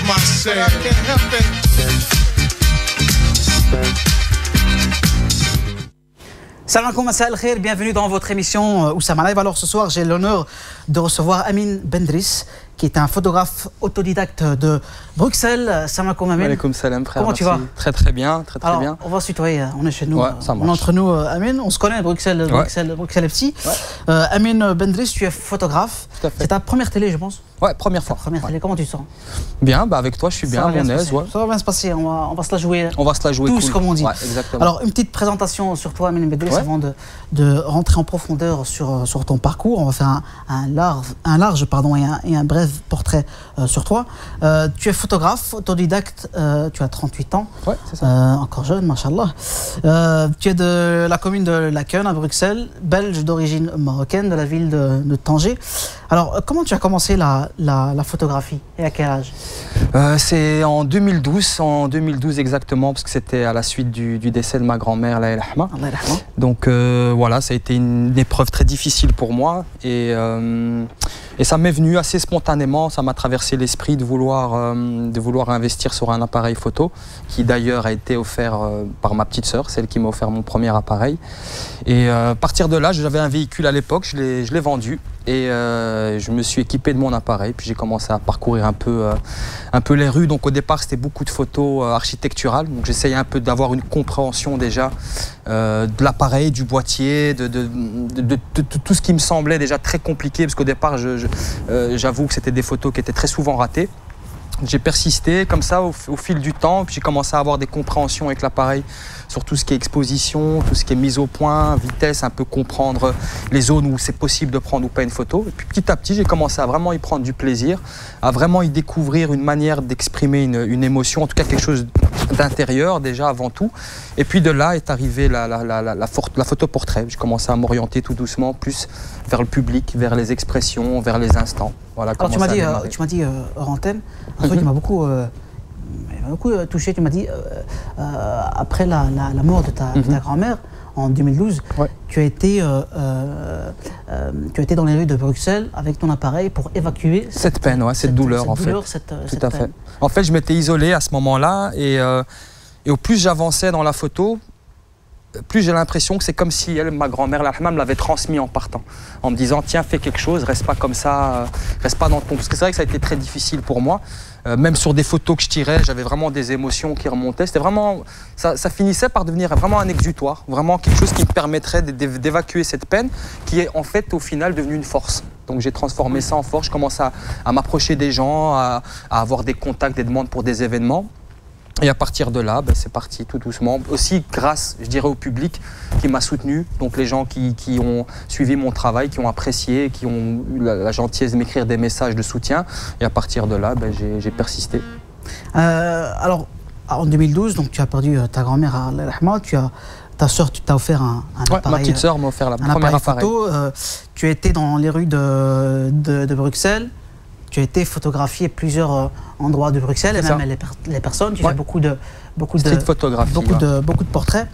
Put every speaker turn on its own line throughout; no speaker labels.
myself. I can't help it.
Salam alaikum, mas'a al-khair, bienvenue dans votre émission Oussama Live. Alors ce soir, j'ai l'honneur de recevoir Amin Bendriss, qui est un photographe autodidacte de Bruxelles. Salam alaikum, Amin.
Alaikum salam, frère.
Comment
merci.
tu vas?
Très très bien, très
Alors,
bien.
on va se tutoyer, on est chez nous,
Ouais, ça
on est
marche.
entre nous, Amin. On se connaît, Bruxelles FC.
Ouais.
Amin Bendriss, tu es photographe.
Tout à fait.
C'est ta première télé, je pense.
Ouais, première fois.
Première télé, comment tu te sens?
Bien, bah avec toi, je suis bien, à mon aise. Ouais.
Ça va bien se passer, on va se la jouer.
On va se la jouer
tous,
cool.
comme on dit.
Ouais, exactement.
Alors, une petite présentation sur toi, Amin Bendriss,
Ouais.
avant de rentrer en profondeur sur ton parcours. On va faire un large et un bref portrait sur toi. Tu es photographe, autodidacte, tu as 38 ans.
Ouais, c'est ça.
Encore jeune, machallah. Tu es de la commune de Laken, à Bruxelles, belge d'origine marocaine, de la ville de Tanger. Alors, comment tu as commencé la photographie et à quel âge?
C'est en 2012 exactement, parce que c'était à la suite du décès de ma grand-mère, la El Ahma.
Allah yarhamha.
Donc voilà, ça a été une épreuve très difficile pour moi et ça m'est venu assez spontanément, ça m'a traversé l'esprit de vouloir investir sur un appareil photo qui d'ailleurs a été offert par ma petite sœur, celle qui m'a offert mon premier appareil. Et à partir de là, j'avais un véhicule à l'époque, je l'ai vendu et je me suis équipé de mon appareil, puis j'ai commencé à parcourir un peu les rues. Donc au départ, c'était beaucoup de photos architecturales, donc j'essayais un peu d'avoir une compréhension déjà de l'appareil, du boîtier, de tout ce qui me semblait déjà très compliqué, parce qu'au départ, j'avoue que c'était des photos qui étaient très souvent ratées. J'ai persisté comme ça au fil du temps, puis j'ai commencé à avoir des compréhensions avec l'appareil sur tout ce qui est exposition, tout ce qui est mise au point, vitesse, un peu comprendre les zones où c'est possible de prendre ou pas une photo. Et puis petit à petit, j'ai commencé à vraiment y prendre du plaisir, à vraiment y découvrir une manière d'exprimer une émotion, en tout cas quelque chose d'intérieur déjà avant tout. Et puis de là est arrivée la photo-portrait. J'ai commencé à m'orienter tout doucement plus vers le public, vers les expressions, vers les instants. Voilà.
Alors, tu m'as dit hors antenne, un truc qui m'a beaucoup touché. Tu m'as dit, après la mort de ta grand-mère, en 2012,
ouais.
tu as été dans les rues de Bruxelles avec ton appareil pour évacuer
cette peine, ouais, cette douleur en fait.
Tout
à fait. En fait, je m'étais isolé à ce moment-là et au plus j'avançais dans la photo, plus j'ai l'impression que c'est comme si elle, ma grand-mère, me l'avait transmis en partant, en me disant tiens, fais quelque chose, reste pas comme ça, reste pas dans ton... Parce que c'est vrai que ça a été très difficile pour moi, même sur des photos que je tirais, j'avais vraiment des émotions qui remontaient, c'était vraiment... Ça finissait par devenir vraiment un exutoire, vraiment quelque chose qui me permettrait d'évacuer cette peine, qui est en fait au final devenue une force. Donc j'ai transformé ça en force, je commence à m'approcher des gens, à avoir des contacts, des demandes pour des événements. Et à partir de là, c'est parti tout doucement. Aussi grâce, je dirais, au public qui m'a soutenu. Donc les gens qui ont suivi mon travail, qui ont apprécié, qui ont eu la gentillesse de m'écrire des messages de soutien. Et à partir de là, j'ai persisté.
Alors, en 2012, donc, tu as perdu ta grand-mère à Allah yarhamha, ta soeur t'a offert un appareil.
Ma petite soeur m'a offert la première appareil.
Photo. Tu as été dans les rues de Bruxelles. Tu as été photographié plusieurs endroits de Bruxelles et même les personnes. Tu fais beaucoup de
street photographie,
beaucoup de portraits.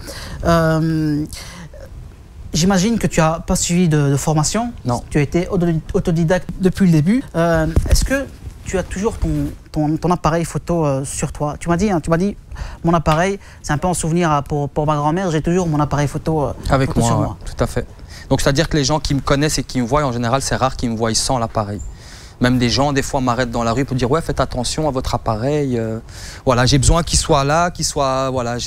J'imagine que tu n'as pas suivi de formation.
Non.
Tu as été autodidacte depuis le début. Est-ce que tu as toujours ton appareil photo sur toi? Tu m'as dit, mon appareil, c'est un peu en souvenir pour ma grand-mère. J'ai toujours mon appareil photo
avec moi,
sur
ouais,
moi.
tout à fait. Donc c'est-à-dire que les gens qui me connaissent et qui me voient, en général, c'est rare qu'ils me voient sans l'appareil. Même des gens, des fois, m'arrêtent dans la rue pour dire « Ouais, faites attention à votre appareil. » Voilà, j'ai besoin qu'il soit là, qu'il soit... Voilà,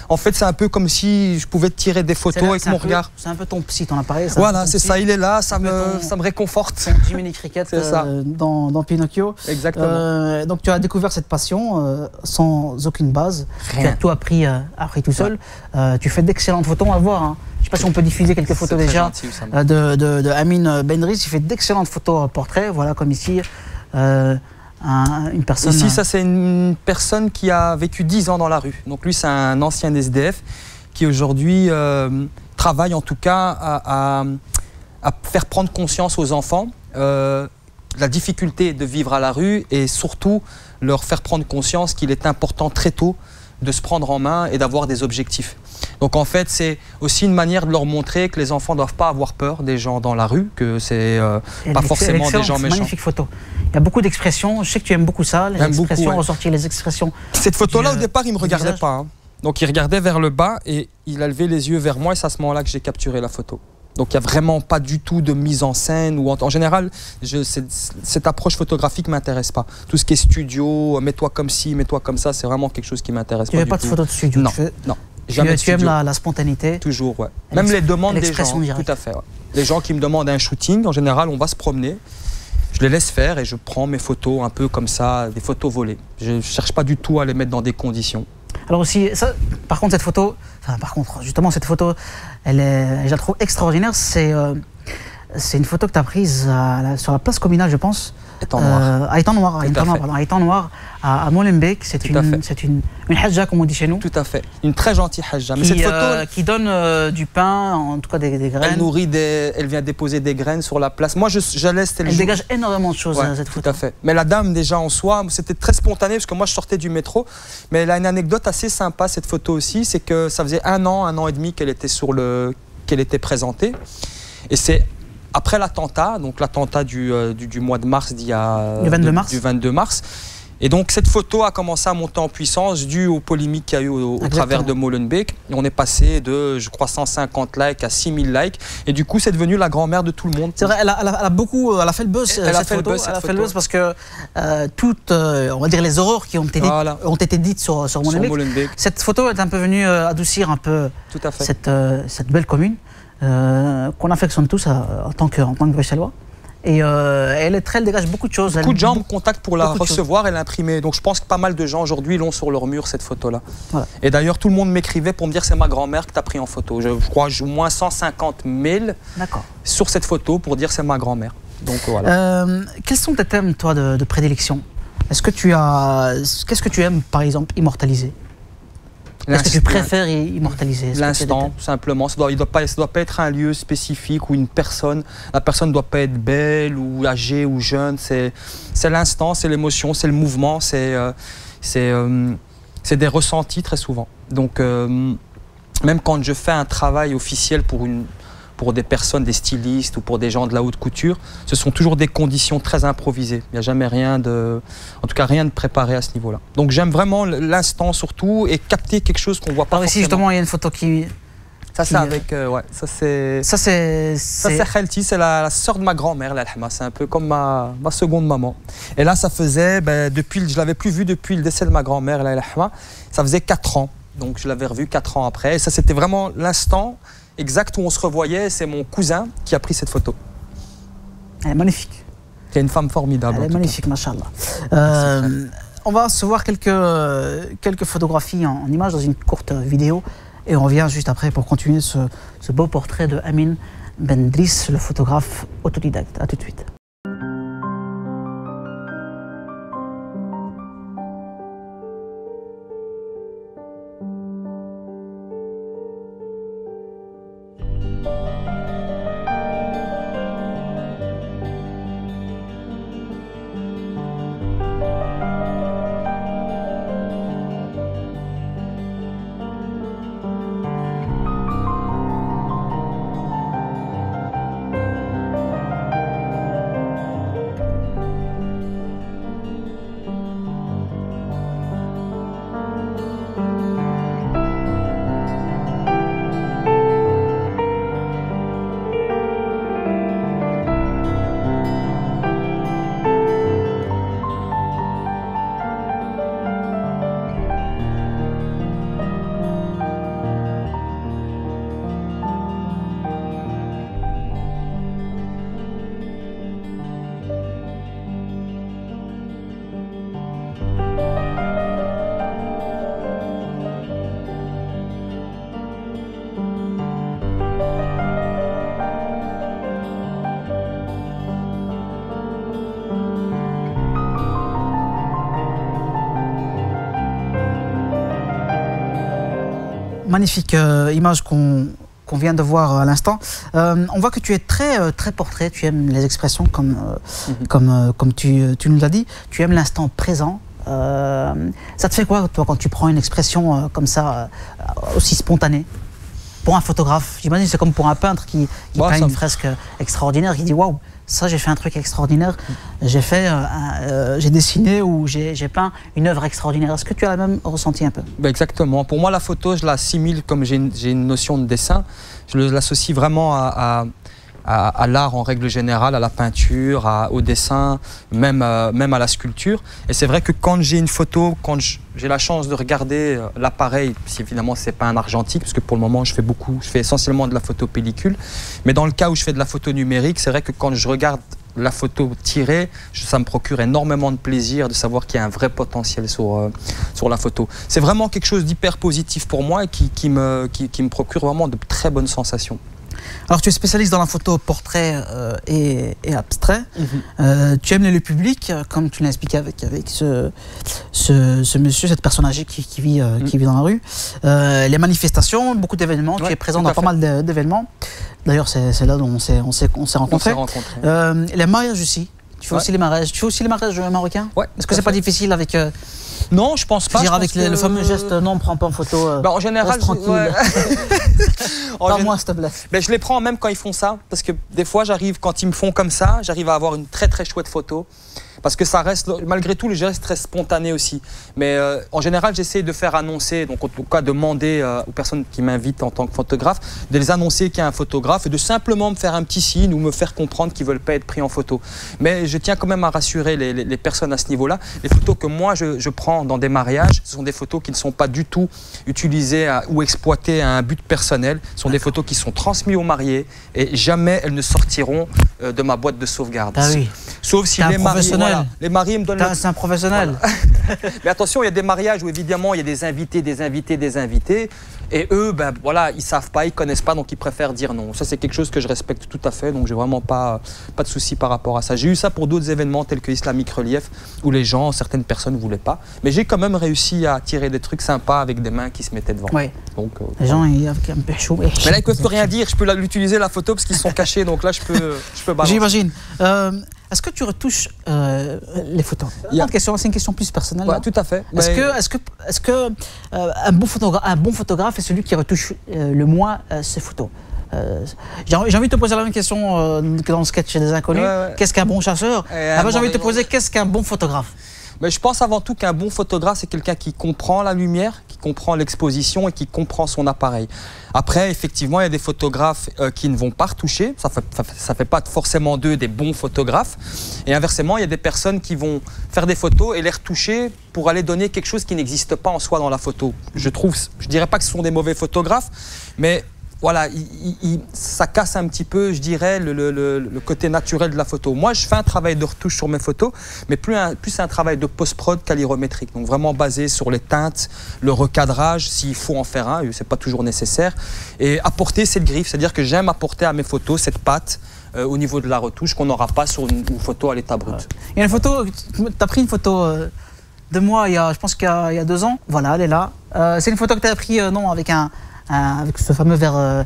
en fait, c'est un peu comme si je pouvais tirer des photos avec mon regard.
C'est un peu ton psy, ton appareil.
Voilà, c'est ça, il est là, ça me réconforte.
Ton Jiminy Cricket dans Pinocchio.
Exactement.
Donc, tu as découvert cette passion sans aucune base.
Rien.
Tu as tout appris tout seul. Tu fais d'excellentes photos, on va voir. Hein. Je ne sais pas si on peut diffuser quelques photos déjà de Amin Bendriss. Il fait d'excellentes photos portraits, voilà, comme ici. Une personne...
Ici, ça c'est une personne qui a vécu 10 ans dans la rue. Donc lui, c'est un ancien SDF qui aujourd'hui travaille en tout cas à faire prendre conscience aux enfants la difficulté de vivre à la rue et surtout leur faire prendre conscience qu'il est important très tôt de se prendre en main et d'avoir des objectifs. Donc en fait, c'est aussi une manière de leur montrer que les enfants ne doivent pas avoir peur des gens dans la rue, que c'est pas forcément des gens méchants.
Magnifique photo. Il y a beaucoup d'expressions. Je sais que tu aimes beaucoup ça, les expressions, ressortir les expressions.
Cette photo-là, au départ, il ne me regardait pas. Hein. Donc il regardait vers le bas et il a levé les yeux vers moi et c'est à ce moment-là que j'ai capturé la photo. Donc il n'y a vraiment pas du tout de mise en scène. Ou en général, cette approche photographique ne m'intéresse pas. Tout ce qui est studio, mets-toi comme ci, mets-toi comme ça, c'est vraiment quelque chose qui m'intéresse pas.
Tu n'as pas de photo de studio?
Non, non.
Tu aimes la spontanéité?
Toujours, ouais. Même les demandes des gens, tout à fait. Ouais. Les gens qui me demandent un shooting, en général, on va se promener. Je les laisse faire et je prends mes photos un peu comme ça, des photos volées. Je ne cherche pas du tout à les mettre dans des conditions.
Alors aussi, ça, par contre, cette photo, justement, cette photo, je la trouve extraordinaire. C'est une photo que tu as prise sur la place communale, je pense. À Étang Noir, à Molenbeek. C'est une hajja, comme on dit chez nous.
Tout à fait. Une très gentille hajja. Mais cette photo,
qui donne du pain, en tout cas des graines.
Elle vient déposer des graines sur la place. Moi, je laisse.
Elle dégage énormément de choses, cette photo.
Tout à fait. Mais la dame, déjà en soi, c'était très spontané parce que moi, je sortais du métro. Mais elle a une anecdote assez sympa, cette photo aussi. C'est que ça faisait un an et demi qu'elle était présentée. Et c'est après l'attentat, donc l'attentat du mois de mars du 22 mars. Et donc cette photo a commencé à monter en puissance dû aux polémiques qu'il y a eu au travers de Molenbeek. Et on est passé de, je crois, 150 likes à 6000 likes. Et du coup, c'est devenu la grand-mère de tout le monde.
C'est vrai, elle a fait le buzz, cette photo. Elle a fait le buzz parce que toutes, on va dire, les horreurs qui ont été dites sur Molenbeek. Cette photo est un peu venue adoucir un peu cette belle commune. Qu'on affectionne tous en tant que Bruxellois. Et elle dégage beaucoup de choses.
Beaucoup de gens me contactent pour la recevoir et l'imprimer. Donc je pense que pas mal de gens aujourd'hui l'ont sur leur mur, cette photo-là. Voilà. Et d'ailleurs, tout le monde m'écrivait pour me dire c'est ma grand-mère que tu as pris en photo. Je crois que j'ai au moins 150 mails sur cette photo pour dire c'est ma grand-mère. Donc voilà.
Quels sont tes thèmes, toi, de prédilection? Qu'est-ce que tu aimes, par exemple, immortaliser? Est-ce que tu préfères immortaliser?
L'instant, simplement. Ça doit pas être un lieu spécifique ou une personne. La personne ne doit pas être belle ou âgée ou jeune. C'est l'instant, c'est l'émotion, c'est le mouvement, c'est des ressentis très souvent. Donc, même quand je fais un travail officiel pour des personnes, des stylistes ou pour des gens de la haute couture, ce sont toujours des conditions très improvisées. Il n'y a jamais rien de préparé à ce niveau-là. Donc j'aime vraiment l'instant surtout et capter quelque chose qu'on voit pas forcément.
Ici justement, il y a une photo qui...
Ça c'est avec... ouais, ça c'est Khalti, c'est la sœur de ma grand-mère, c'est un peu comme ma seconde maman. Et là, ça faisait, je l'avais plus vue depuis le décès de ma grand-mère, ça faisait 4 ans. Donc je l'avais revue 4 ans après. Et ça, c'était vraiment l'instant exact où on se revoyait. C'est mon cousin qui a pris cette photo.
Elle est magnifique.
C'est une femme formidable.
Elle est magnifique, machallah. On va se voir quelques photographies en images dans une courte vidéo. Et on revient juste après pour continuer ce beau portrait de Amin Bendriss, le photographe autodidacte. A tout de suite. Magnifique image qu'on vient de voir à l'instant. On voit que tu es très portrait, tu aimes les expressions comme tu nous l'as dit, tu aimes l'instant présent. Ça te fait quoi, toi, quand tu prends une expression comme ça, aussi spontanée? pour un photographe, j'imagine c'est comme pour un peintre qui peint une fresque extraordinaire, qui dit waouh, ça j'ai fait un truc extraordinaire, j'ai dessiné ou j'ai peint une œuvre extraordinaire. Est-ce que tu as le même ressenti un peu?
Exactement. Pour moi, la photo, je l'assimile comme j'ai une notion de dessin. Je l'associe vraiment à l'art en règle générale, à la peinture, au dessin, même à la sculpture. Et c'est vrai que quand j'ai une photo, quand j'ai la chance de regarder l'appareil, si évidemment c'est pas un argentique, parce que pour le moment je fais essentiellement de la photo pellicule, mais dans le cas où je fais de la photo numérique, c'est vrai que quand je regarde la photo tirée, ça me procure énormément de plaisir de savoir qu'il y a un vrai potentiel sur la photo. C'est vraiment quelque chose d'hyper positif pour moi et qui me procure vraiment de très bonnes sensations.
Alors tu es spécialiste dans la photo portrait et abstrait. Tu aimes le public, comme tu l'as expliqué avec ce monsieur, cette personne âgée qui vit dans la rue. Les manifestations, beaucoup d'événements, tu es présent dans pas mal d'événements. D'ailleurs c'est là dont on s'est rencontrés. Les mariages aussi. Tu fais aussi les mariages. Tu fais aussi les mariages marocains? Est-ce que c'est pas difficile avec...
Non, je pense pas.
Avec le fameux geste non, prends pas en photo.
En général,
tranquille. Parle-moi, s'il te plaît.
Je les prends même quand ils font ça, parce que des fois, quand ils me font comme ça, j'arrive à avoir une très très chouette photo. Parce que ça reste, malgré tout, le geste très spontané aussi. Mais en général, j'essaie de faire annoncer, donc en tout cas demander aux personnes qui m'invitent en tant que photographe, de les annoncer qu'il y a un photographe et de simplement me faire un petit signe ou me faire comprendre qu'ils ne veulent pas être pris en photo. Mais je tiens quand même à rassurer les personnes à ce niveau-là. Les photos que moi je prends dans des mariages, ce sont des photos qui ne sont pas du tout utilisées ou exploitées à un but personnel. Ce sont des photos qui sont transmises aux mariés et jamais elles ne sortiront de ma boîte de sauvegarde.
Ah oui.
Sauf si les mariés... Les mariés me donnent...
C'est un professionnel.
Voilà. Mais attention, il y a des mariages où évidemment il y a des invités. Et eux, voilà, ils savent pas, ils connaissent pas, donc ils préfèrent dire non. Ça, c'est quelque chose que je respecte tout à fait, donc j'ai vraiment pas de souci par rapport à ça. J'ai eu ça pour d'autres événements tels que Islamic Relief, où certaines personnes ne voulaient pas. Mais j'ai quand même réussi à tirer des trucs sympas avec des mains qui se mettaient devant.
Oui.
Donc,
les gens, ils avaient un peu chaud.
Mais là, ils peuvent rien dire. Je peux l'utiliser la photo parce qu'ils sont cachés, donc là, je peux balancer.
J'imagine. Est-ce que tu retouches les photos? C'est une question plus personnelle.
Ouais, tout à fait.
Est-ce que un bon photographe est celui qui retouche le moins ses photos? J'ai envie de te poser la même question que dans le sketch des Inconnus. Qu'est-ce qu'un bon chasseur? J'ai envie de te poser qu'est-ce qu'un bon photographe?
Mais je pense avant tout qu'un bon photographe, c'est quelqu'un qui comprend la lumière, qui comprend l'exposition et qui comprend son appareil. Après, effectivement, il y a des photographes qui ne vont pas retoucher. Ça fait pas forcément d'eux des bons photographes. Et inversement, il y a des personnes qui vont faire des photos et les retoucher pour aller donner quelque chose qui n'existe pas en soi dans la photo. Je dirais pas que ce sont des mauvais photographes, mais... Voilà, ça casse un petit peu, je dirais, le côté naturel de la photo. Moi, je fais un travail de retouche sur mes photos, mais plus un travail de post-prod calorimétrique. Donc vraiment basé sur les teintes, le recadrage, s'il faut en faire un, c'est pas toujours nécessaire. Et apporter cette griffe, c'est-à-dire que j'aime apporter à mes photos cette patte au niveau de la retouche qu'on n'aura pas sur une photo à l'état brut.
Il y a une photo, tu as pris une photo de moi, je pense qu'il y a 2 ans. Voilà, elle est là. C'est une photo que tu as pris, avec ce fameux verre...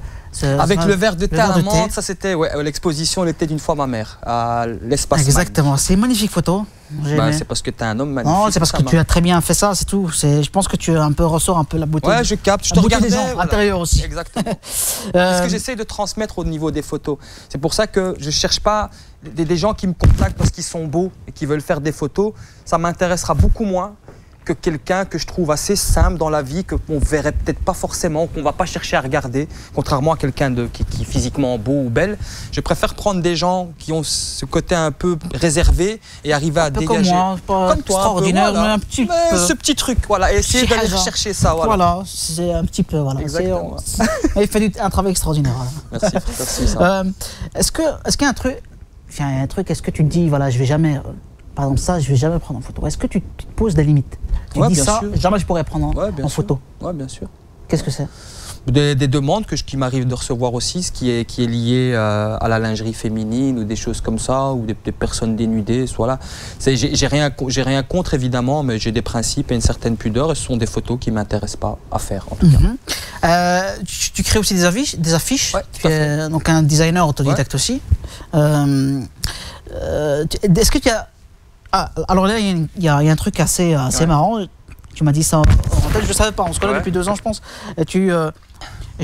Avec le verre de thé à la menthe, ça c'était l'exposition L'été d'une fois ma mère, à l'espace.
Exactement, c'est une magnifique photo.
C'est parce que tu es un homme magnifique.
Non, c'est parce que tu as très bien fait ça, c'est tout. Je pense que tu ressors un peu la beauté.
Ouais, je capte, je te regardais.
Des gens, intérieur aussi.
Exactement. C'est ce que j'essaie de transmettre au niveau des photos. C'est pour ça que je ne cherche pas des gens qui me contactent parce qu'ils sont beaux et qui veulent faire des photos. Ça m'intéressera beaucoup moins que quelqu'un que je trouve assez simple dans la vie, qu'on ne verrait peut-être pas forcément, qu'on ne va pas chercher à regarder, contrairement à quelqu'un qui est physiquement beau ou belle. Je préfère prendre des gens qui ont ce côté un peu réservé et arriver à dégager.
Comme moi, comme toi,
extraordinaire,
mais un petit peu.
Ce petit truc, voilà, et essayer d'aller chercher ça.
Voilà, c'est un petit peu, voilà.
Exactement.
Il fait un travail extraordinaire. Voilà.
Merci ça.
Est-ce qu'il y a un truc, est-ce que tu te dis, voilà, je vais jamais... Par exemple, ça, je ne vais jamais prendre en photo. Est-ce que tu te poses des limites? Tu dis ça, jamais je pourrais prendre en photo.
Oui, bien sûr.
Qu'est-ce que c'est?
Des demandes qui m'arrivent de recevoir aussi, ce qui est lié à la lingerie féminine ou des choses comme ça, ou des personnes dénudées. Voilà. J'ai rien contre, évidemment, mais j'ai des principes et une certaine pudeur, et ce sont des photos qui ne m'intéressent pas à faire, en tout cas.
Tu crées aussi des affiches.
Tu es
donc un designer autodidacte aussi. Est-ce que tu as... alors là, il y a un truc assez marrant. Tu m'as dit ça en tête, je ne savais pas. On se connaît depuis 2 ans, je pense.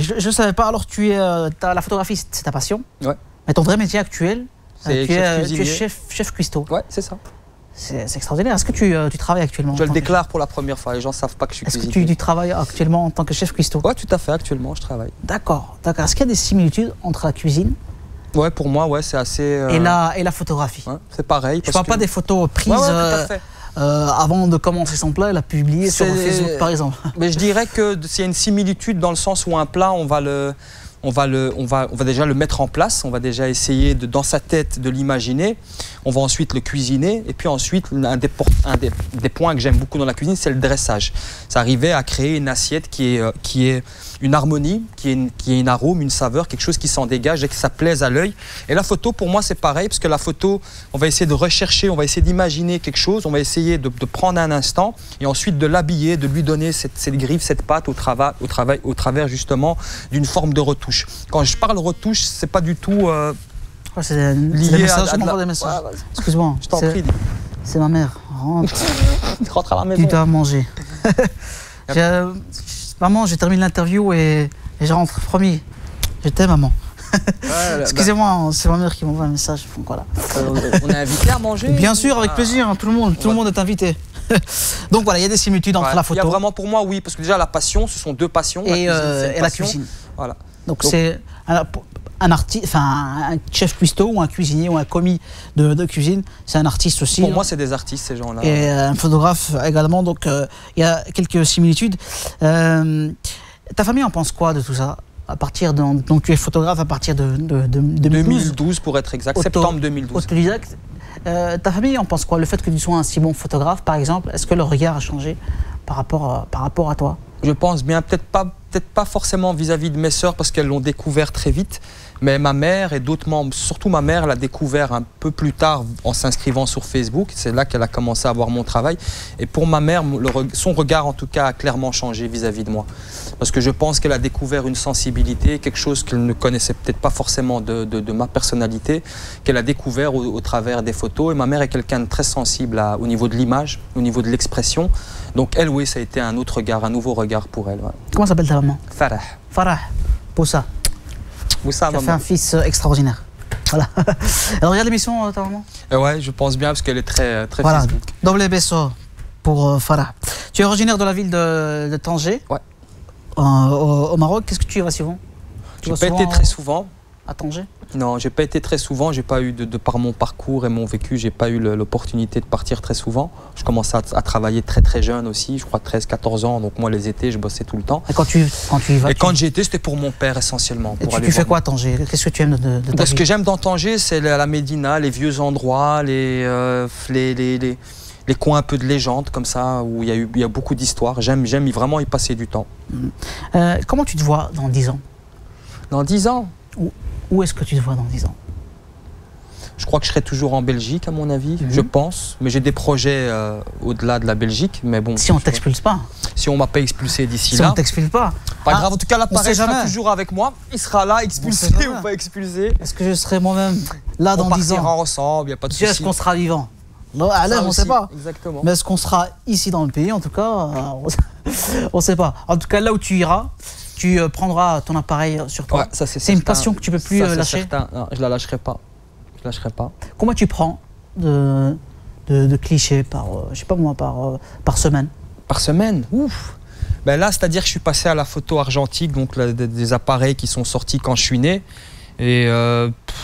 Je ne savais pas, alors la photographie, c'est ta passion.
Ouais.
Mais ton vrai métier actuel, tu es chef cuistot.
Ouais, c'est ça.
C'est extraordinaire. Est-ce que tu travailles actuellement?
Je le déclare pour la première fois, les gens ne savent pas que je suis cuisinier.
Est-ce que tu travailles actuellement en tant que chef cuistot?
Ouais, tout à fait, actuellement je travaille.
D'accord. Est-ce qu'il y a des similitudes entre la cuisine
pour moi, c'est assez...
et la photographie?
Ouais, c'est pareil.
Je ne parle pas des photos prises
tout à fait.
Avant de commencer son plat et la publier sur Facebook, par exemple.
Mais je dirais que s'il y a une similitude dans le sens où un plat, on va déjà le mettre en place, on va déjà essayer dans sa tête de l'imaginer, on va ensuite le cuisiner, et puis ensuite, un des points que j'aime beaucoup dans la cuisine, c'est le dressage. C'est arriver à créer une assiette qui est une harmonie, qui est une arôme, une saveur, quelque chose qui s'en dégage et que ça plaise à l'œil. Et la photo, pour moi, c'est pareil, parce que la photo, on va essayer de rechercher, on va essayer d'imaginer quelque chose, on va essayer de prendre un instant, et ensuite de l'habiller, de lui donner cette griffe, cette patte au travers justement d'une forme de retouche. Quand je parle retouche, c'est pas du tout
c'est
lié
des messages, des messages.
Ouais,
excuse-moi,
je t'en prie.
C'est ma mère. Rentre.
Rentre à la maison.
Tu dois manger. Maman, je termine l'interview et je rentre, promis. Je t'aime, maman. Excusez-moi, c'est ma mère qui m'envoie un message. Donc, voilà.
On est invité à manger?
Bien sûr, avec plaisir, hein, tout le monde est invité. Donc voilà, il y a des similitudes entre la photo.
Il y a vraiment pour moi, oui, parce que déjà la passion, ce sont deux passions.
Et la cuisine.
Voilà.
Donc c'est un chef cuistot ou un cuisinier ou un commis de cuisine, c'est un artiste aussi.
Pour moi, c'est des artistes, ces gens-là.
Et un photographe également, donc il y a quelques similitudes. Ta famille en pense quoi de tout ça? Donc tu es photographe à partir de
2012 pour être exact, septembre 2012.
Autodidacte. Ta famille en pense quoi? Le fait que tu sois un si bon photographe, par exemple, est-ce que le regard a changé par rapport à toi?
Je pense bien, peut-être pas forcément vis-à-vis de mes sœurs parce qu'elles l'ont découvert très vite, mais ma mère et d'autres membres, surtout ma mère, l'a découvert un peu plus tard en s'inscrivant sur Facebook. C'est là qu'elle a commencé à voir mon travail. Et pour ma mère, son regard en tout cas a clairement changé vis-à-vis de moi. Parce que je pense qu'elle a découvert une sensibilité, quelque chose qu'elle ne connaissait peut-être pas forcément de ma personnalité, qu'elle a découvert au travers des photos. Et ma mère est quelqu'un de très sensible au niveau de l'image, au niveau de l'expression. Donc elle, oui, ça a été un autre regard, un nouveau regard pour elle. Ouais.
Comment s'appelle ta maman?
Farah.
Farah, Poussa.
Poussa,
tu as fait un fils extraordinaire. Voilà. Alors regarde l'émission, ta maman?
Ouais, je pense bien parce qu'elle est très
voilà.
Facebook.
Doble beso pour Farah. Tu es originaire de la ville de Tanger?
Ouais.
Au Maroc, qu'est-ce que tu y vas souvent?
Je n'ai pas été très souvent.
À Tanger?
Non, j'ai pas été très souvent. J'ai pas eu de par mon parcours et mon vécu, j'ai pas eu l'opportunité de partir très souvent. Je commençais à travailler très jeune aussi, je crois 13-14 ans. Donc moi les étés, je bossais tout le temps.
Et quand tu y vas?
Et quand j'y étais, c'était pour mon père essentiellement.
Et tu fais quoi à Tanger? Qu'est-ce que tu aimes de ta vie?
Ce que j'aime dans Tanger, c'est la Médina, les vieux endroits, les coins un peu de légende comme ça, où il y a beaucoup d'histoires. J'aime vraiment y passer du temps.
Comment tu te vois dans 10 ans?
Dans 10 ans?
Où est-ce que tu te vois dans 10 ans?
Je crois que je serai toujours en Belgique, à mon avis, je pense. Mais j'ai des projets au-delà de la Belgique. Mais bon,
si on ne t'expulse pas.
Si on ne m'a pas expulsé d'ici là.
Si on ne t'expulse pas.
Pas grave, en tout cas, l'appareil sera toujours avec moi. Il sera là, expulsé ou pas expulsé.
Est-ce que je serai moi-même là dans 10 ans?
On partira ensemble, il n'y a pas de souci.
Est-ce qu'on sera vivant? Non, on ne sait pas.
Exactement.
Mais est-ce qu'on sera ici dans le pays? En tout cas, on ne sait pas. En tout cas, là où tu iras, tu prendras ton appareil sur toi.
Ouais, ça c'est
une passion que tu ne peux plus lâcher.
Non, je la lâcherai pas. Je lâcherai pas.
Combien tu prends de clichés par semaine?
Par semaine? Ouf. Ben là, c'est-à-dire que je suis passé à la photo argentique, donc des appareils qui sont sortis quand je suis né. Et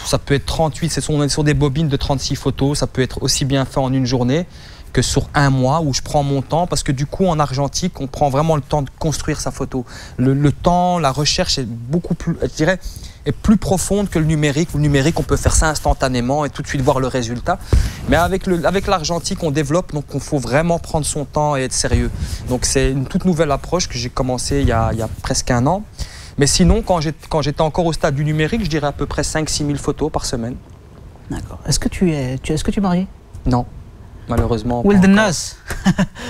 ça peut être 38, on est sur des bobines de 36 photos, ça peut être aussi bien fait en une journée que sur un mois où je prends mon temps, parce que du coup en argentique on prend vraiment le temps de construire sa photo. Le temps, la recherche est beaucoup plus, je dirais, est plus profonde que le numérique. Le numérique on peut faire ça instantanément et tout de suite voir le résultat, mais avec l'argentique on développe, donc il faut vraiment prendre son temps et être sérieux. Donc c'est une toute nouvelle approche que j'ai commencé il y a presque un an. Mais sinon, quand j'étais encore au stade du numérique, je dirais à peu près 5-6 000 photos par semaine. D'accord.
Est-ce que tu es marié?
Non, malheureusement pas
Wildenas.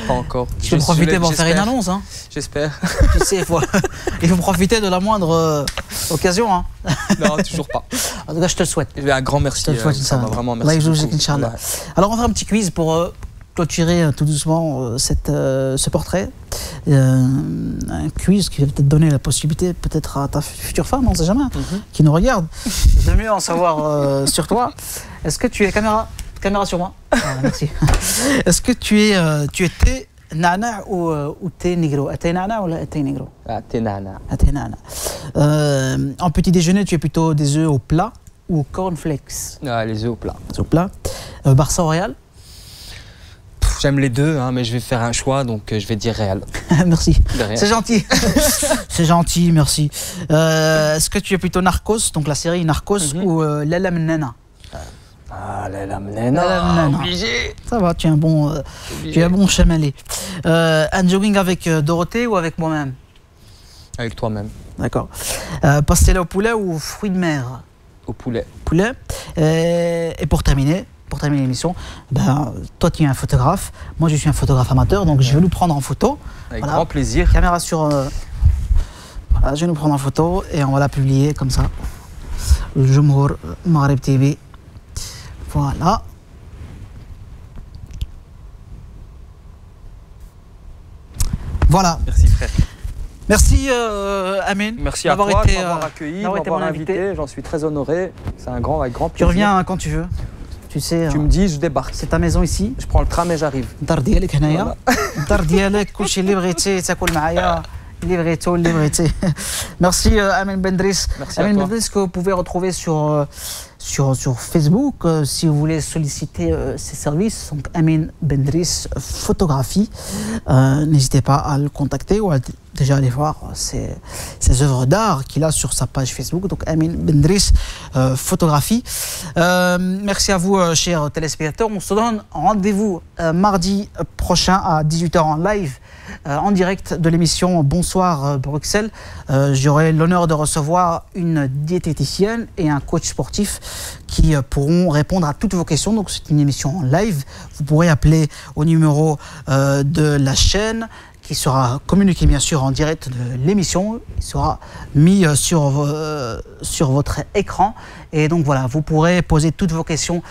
Pas encore.
Tu peux profiter pour faire une annonce, hein?
J'espère.
Tu sais, il faut profiter de la moindre occasion, hein?
Non, toujours pas.
En tout cas, je te le souhaite.
Un grand merci.
Je te le souhaite,
ça va vraiment merci beaucoup.
Alors, on va faire un petit quiz pour clôturer tout doucement ce portrait. un quiz qui va peut-être donner la possibilité, peut-être à ta future femme, on ne sait jamais, qui nous regarde, de mieux en savoir sur toi. Est-ce que tu es caméra sur moi? Merci. Est-ce que tu es thé nana ou thé negro? Thé nana ou thé negro?
Thé nana.
Thé nana. En petit déjeuner, tu es plutôt des œufs au plat ou cornflakes?
Les œufs au plat.
Les œufs au plat. Barça ou Real?
J'aime les deux, hein, mais je vais faire un choix, donc je vais dire Real.
Merci. C'est gentil. C'est gentil, merci. Est-ce que tu es plutôt Narcos, donc la série Narcos, ou Lala Mnana?
Lala Mnana. Obligé.
Ça va, tu es un bon chamalé. Un jogging avec Dorothée ou avec moi-même?
Avec toi-même.
D'accord. Pastel au poulet ou fruits de mer?
Au poulet.
Poulet. Et pour terminer l'émission, toi tu es un photographe, moi je suis un photographe amateur, donc je vais nous prendre en photo.
Avec grand plaisir.
Caméra sur... voilà, je vais nous prendre en photo et on va la publier comme ça. Le Jumhur Maghreb TV. Voilà. Voilà.
Merci frère.
Merci Amin.
Merci à toi de m'avoir accueilli, de m'avoir invité. J'en suis très honoré. C'est un grand plaisir.
Tu reviens quand tu veux. Tu sais.
Tu me dis, je débarque.
C'est ta maison ici.
Je prends le tram et j'arrive.
الدار ديالك هنايا. الدار ديالك كلشي اللي بغيتي تاكل معايا. اللي بغيتي. Merci Amin Bendriss.
Merci à toi.
Amin Bendriss que vous pouvez retrouver sur Facebook si vous voulez solliciter ses services. Donc Amin Bendriss Photographie. N'hésitez pas à le contacter ou à déjà aller voir ses œuvres d'art qu'il a sur sa page Facebook. Donc Amin Bendriss Photographie. Merci à vous chers téléspectateurs. On se donne rendez-vous mardi prochain à 18h en live. En direct de l'émission Bonsoir Bruxelles. J'aurai l'honneur de recevoir une diététicienne et un coach sportif qui pourront répondre à toutes vos questions. Donc c'est une émission en live. Vous pourrez appeler au numéro de la chaîne qui sera communiqué bien sûr en direct de l'émission. Il sera mis sur votre écran. Et donc voilà, vous pourrez poser toutes vos questions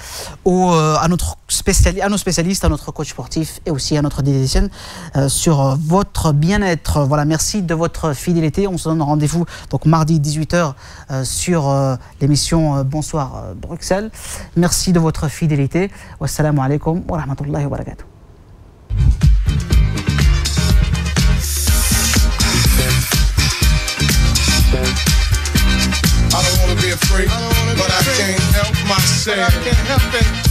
à nos spécialistes, à notre coach sportif et aussi à notre diététicienne sur votre bien-être. Voilà, merci de votre fidélité. On se donne rendez-vous donc mardi 18h sur l'émission Bonsoir Bruxelles. Merci de votre fidélité. Wassalamu alaikum wa rahmatullahi wa barakatuh.
I don't wanna be afraid, but I can't help myself.